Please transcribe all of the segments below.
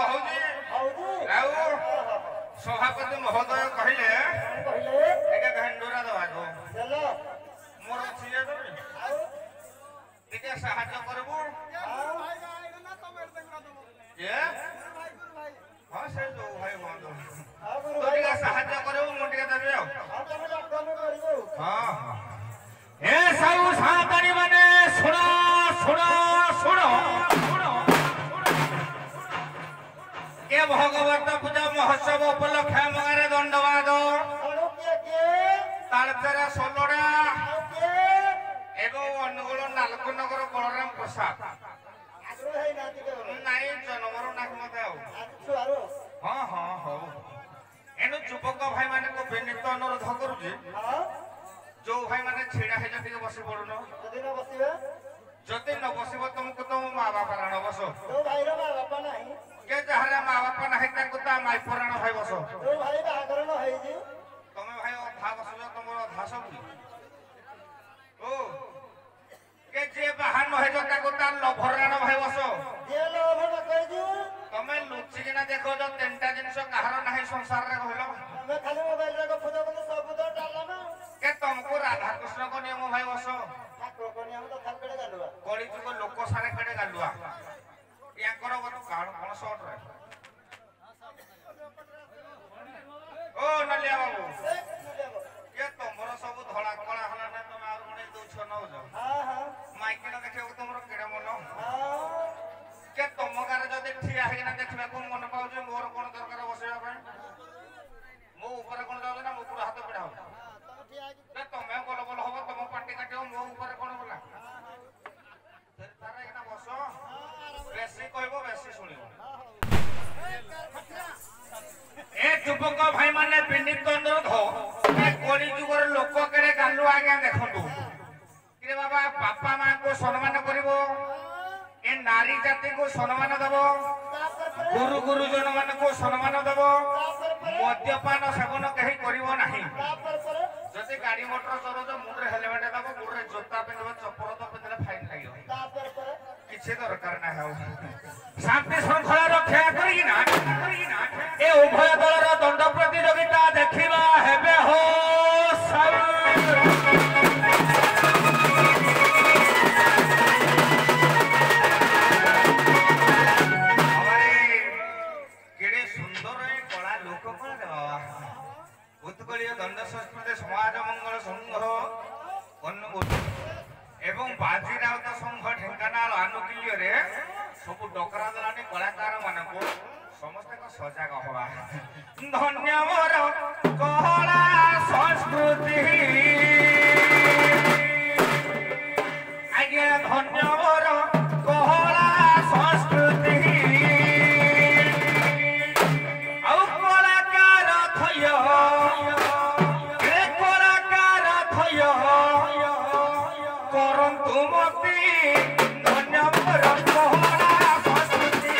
ହଉଛି ଆଉ ସଭାପତି ମହୋଦୟ କହିଲେ ଟିକେ ଭେଣ୍ଡୁରା ଦେବାକୁ ମୋର ଅଛି ଟିକେ ସାହାଯ୍ୟ କରିବୁ ହଁ ସେ ଯୋଉ ଭାଇ ହୁଅନ୍ତୁ ତୁ ଟିକେ ସାହାଯ୍ୟ କରିବୁ ମୁଁ ଟିକେ ଦେବି ଆଉ ହଁ ଏ ସବୁ ସାନ୍ତାଣୀ ମାନେ ଶୁଣ ଶୁଣ ଶୁଣ ଏ ଭଗବତ ପୂଜା ମହୋତ୍ସବ ଉପଲକ୍ଷେ ଆମ ଗାଁରେ ଦଣ୍ଡବାଦ ତାଳଚେର ସୋଲଡ଼ା ଏବଂ ଅନୁଗୁଳ ନାଲକନଗର ବଳରାମ ପ୍ରସାଦ ନାଇଁ ଜନ୍ମରୁ ନାହିଁ ମତେ ଆଉ ହଁ ହଁ ହଉ ଏଣୁ ଯୁବକ ଭାଇ ମାନଙ୍କୁ ବିନୀତ ଅନୁରୋଧ କରୁଛି ଯୋଉ ଭାଇ ମାନେ ଛିଡା ହେଇଛ ଟିକେ ବସି ପଡୁନ ଯଦି ନ ବସିବ ତମକୁ ତମ ମା ବାପା ରାଣ ବସ କେ ଯାହାର ମା ବାପା ନାହିଁ ତାଙ୍କୁ ତା ମାଇ ପରାଣ ଭାଇ ବସ ତମେ ଭାଇ ଅଧା ବସୁଛ ତମର ଅଧା ସବୁ ଓ କେ ଯିଏ ବାହା ନ ହେଇଛ ତାକୁ ତା ଲଭରାଣ ଭାଇ ବସ ତମେ ଲୁଚିକିନା ଦେଖୁଛ ତିନିଟା ଜିନିଷ କାହାର ନାହିଁ ସଂସାରରେ କହିଲ କେ ତମକୁ ରାଧାକୃଷ୍ଣଙ୍କ ନିୟମ ଭାଇ ବସ କଳିଯୁଗ ଲୋକ ସାରେ କେଡେ ଗାଲୁଆ ୟାଙ୍କର କଣ ସର୍ଟରେ ଓ ନାଲିଆ ବାବୁ କେ ତମର ସବୁ ଧଳା କଳା ହେଲା ନା ତମେ ଆଉ ଗଣେଇ ଦଉଛ ନଉଛ ମାଇକିନା ଦେଖିବାକୁ ତମର କେଡେ ମନ କେ ତମ ଗାଁରେ ଯଦି ଠିଆ ହେଇକିନା ଦେଖିବାକୁ ମନ ପାଉଛି ମୋର କଣ ଦରକାର ବସିବା ପାଇଁ ମୋ ଉପରେ କଣ ଯାଉଛି ନା ମୋ ପୁରା ହାତ ପିଢା ହବ ତମେ ବଲ ବଲ ହବ ତମ ପାଟି କାଟିବ ମୋ ଉପରେ କଣ ଗଲା ବସ ବେଶୀ କହିବ ବେଶୀ ଶୁଣିବ ଏ ଯୁବକ ଭାଇ ମାନେ ବିନୀତ ଅନୁରୋଧ ଏ କଳି ଯୁଗର ଲୋକ କେଡେ ଗାଲୁ ଆଜ୍ଞା ଦେଖନ୍ତୁ କି ବାବା ବାପା ମାଙ୍କୁ ସମ୍ମାନ କରିବ ଏ ନାରୀ ଜାତିକୁ ସମ୍ମାନ ଦେବ ଗୁରୁ ଗୁରୁଜନ ମାନଙ୍କୁ ସମ୍ମାନ ଦେବ ମଦ୍ୟପାନ ସେବନ କେହି କରିବ ନାହିଁ ଯଦି ଗାଡି ମଟର ଚଲଉଛ ମୁଣ୍ଡରେ ହେଲମେଟ ଦେବ ଗୋଡରେ ଜୋତା ପିନ୍ଧିବ ଚପଲ ତ ପିନ୍ଧିଲେ ଫାଇନ ଲାଗିବ କିଛି ଦରକାର ନାହିଁ ଆଉ ଶାନ୍ତି ଶୃଙ୍ଖଳା ରକ୍ଷା କରିକିନା ଏ ଉଭୟ ଦଳର ଦଣ୍ଡ ପ୍ରତିଯୋଗିତା ଦେଖିବା ହେବେ ହୋ କେଡେ ସୁନ୍ଦର ଏ କଳା ଲୋକ କଳା ବାବା ଉତ୍କଳୀୟ ଦଣ୍ଡ ସଂସ୍କୃତି ସମାଜ ମଙ୍ଗଳ ସଂଘ ଅନୁଗୁଳ ଏବଂ ବାଜି ରାଉତ ସଂଘ ଢେଙ୍କାନାଳ ଆନୁକୂଲ୍ୟରେ ସବୁ ଡକରା ଦେଲାଣି କଳାକାର ମାନଙ୍କୁ ସମସ୍ତଙ୍କ ସଜାଗ ହବା ଧନ୍ୟ ମୋର କଳା ସଂସ୍କୃତି ଆଜ୍ଞା ଧନ୍ୟ ମୋର କଳା ସଂସ୍କୃତି ଆଉ କଳାକାର ଥୟ କରନ୍ତୁ ମତି ଧନ୍ୟ ମୋର କଳା ସଂସ୍କୃତି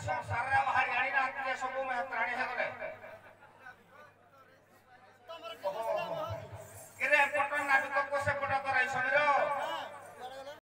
संसार हरियाणी ना सब में प्राणी है